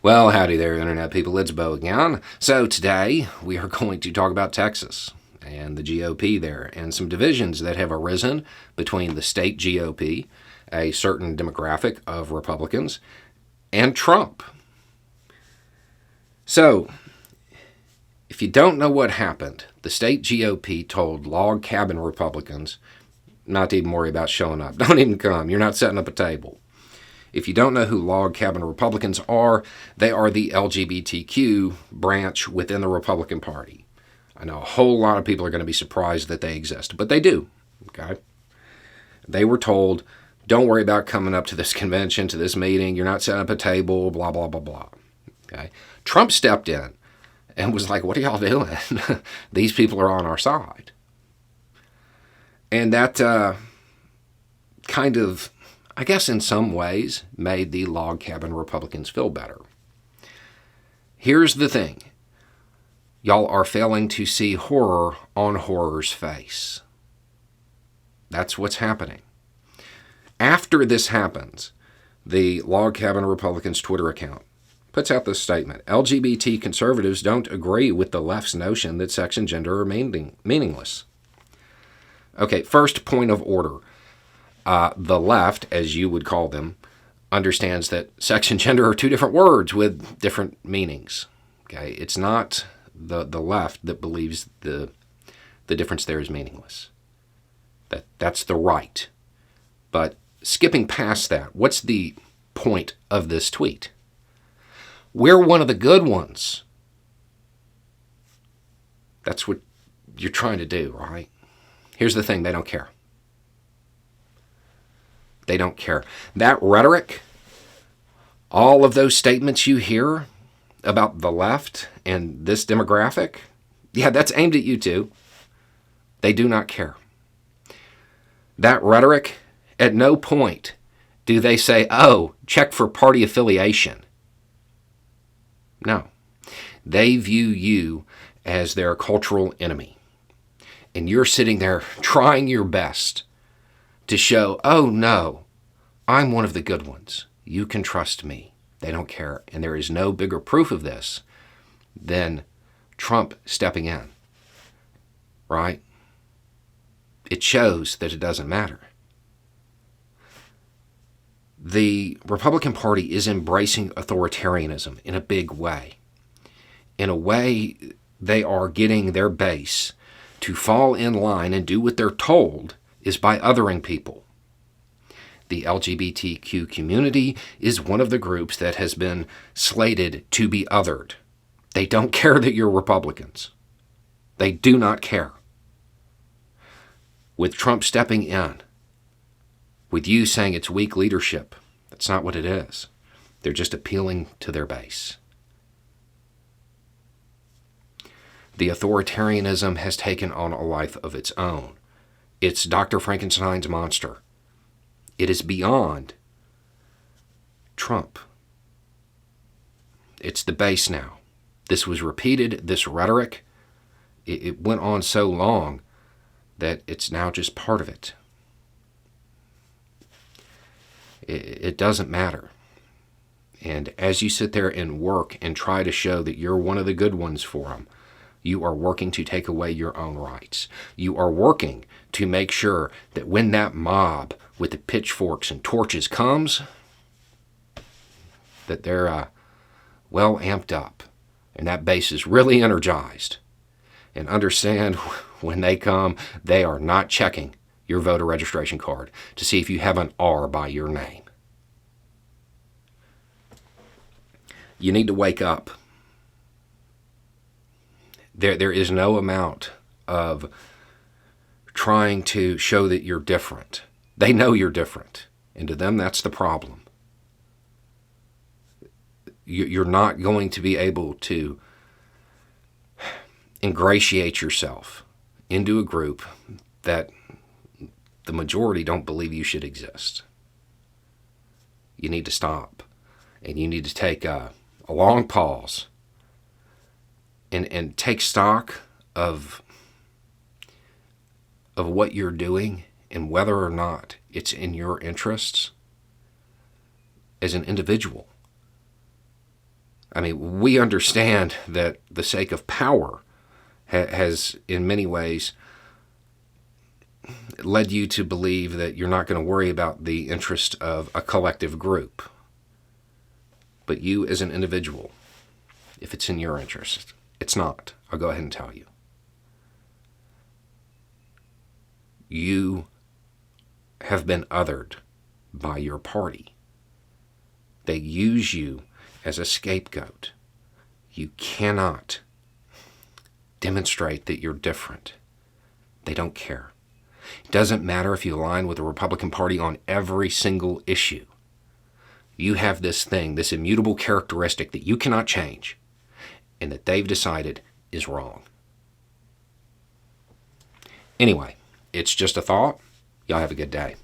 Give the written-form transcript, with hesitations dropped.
Well, howdy there, Internet people. It's Bo again. So today we are going to talk about Texas and the GOP there and some divisions that have arisen between the state GOP, a certain demographic of Republicans, and Trump. So, if you don't know what happened, the state GOP told log cabin Republicans not to even worry about showing up. Don't even come. You're not setting up a table. If you don't know who log cabin Republicans are, they are the LGBTQ branch within the Republican Party. I know a whole lot of people are going to be surprised that they exist, but they do. Okay? They were told, don't worry about coming up to this convention, to this meeting. You're not setting up a table, blah, blah, blah, blah. Okay? Trump stepped in and was like, what are y'all doing? These people are on our side. And that kind of, I guess in some ways, made the log cabin Republicans feel better. Here's the thing. Y'all are failing to see horror on horror's face. That's what's happening. After this happens, the log cabin Republicans Twitter account puts out this statement. LGBT conservatives don't agree with the left's notion that sex and gender are meaningless. Okay, first point of order. The left, as you would call them, understands that sex and gender are two different words with different meanings. Okay, it's not the left that believes the difference there is meaningless. That's the right. But skipping past that, what's the point of this tweet? We're one of the good ones. That's what you're trying to do, right? Here's the thing, they don't care. They don't care. That rhetoric, all of those statements you hear about the left and this demographic, yeah, that's aimed at you too. They do not care. That rhetoric, at no point do they say, oh, check for party affiliation. No. They view you as their cultural enemy. And you're sitting there trying your best to show, oh no, I'm one of the good ones. You can trust me. They don't care. And there is no bigger proof of this than Trump stepping in. Right? It shows that it doesn't matter. The Republican Party is embracing authoritarianism in a big way. In a way, they are getting their base to fall in line and do what they're told is by othering people. The LGBTQ community is one of the groups that has been slated to be othered. They don't care that you're Republicans. They do not care. With Trump stepping in, with you saying it's weak leadership, that's not what it is. They're just appealing to their base. The authoritarianism has taken on a life of its own. It's Dr. Frankenstein's monster. It is beyond Trump. It's the base now. This was repeated, this rhetoric. It went on so long that it's now just part of it. It doesn't matter. And as you sit there and work and try to show that you're one of the good ones for them, you are working to take away your own rights. You are working to make sure that when that mob with the pitchforks and torches comes, that they're well amped up and that base is really energized. And understand when they come, they are not checking your voter registration card to see if you have an R by your name. You need to wake up. There is no amount of trying to show that you're different. They know you're different, and to them that's the problem. You're not going to be able to ingratiate yourself into a group that the majority don't believe you should exist. You need to stop, and you need to take a long pause and take stock of what you're doing and whether or not it's in your interests as an individual. I mean, we understand that the sake of power has, in many ways, led you to believe that you're not going to worry about the interest of a collective group. But you as an individual, if it's in your interest, it's not. I'll go ahead and tell you. You have been othered by your party. They use you as a scapegoat. You cannot demonstrate that you're different. They don't care. It doesn't matter if you align with the Republican Party on every single issue. You have this thing, this immutable characteristic that you cannot change, and that they've decided is wrong. Anyway, it's just a thought. Y'all have a good day.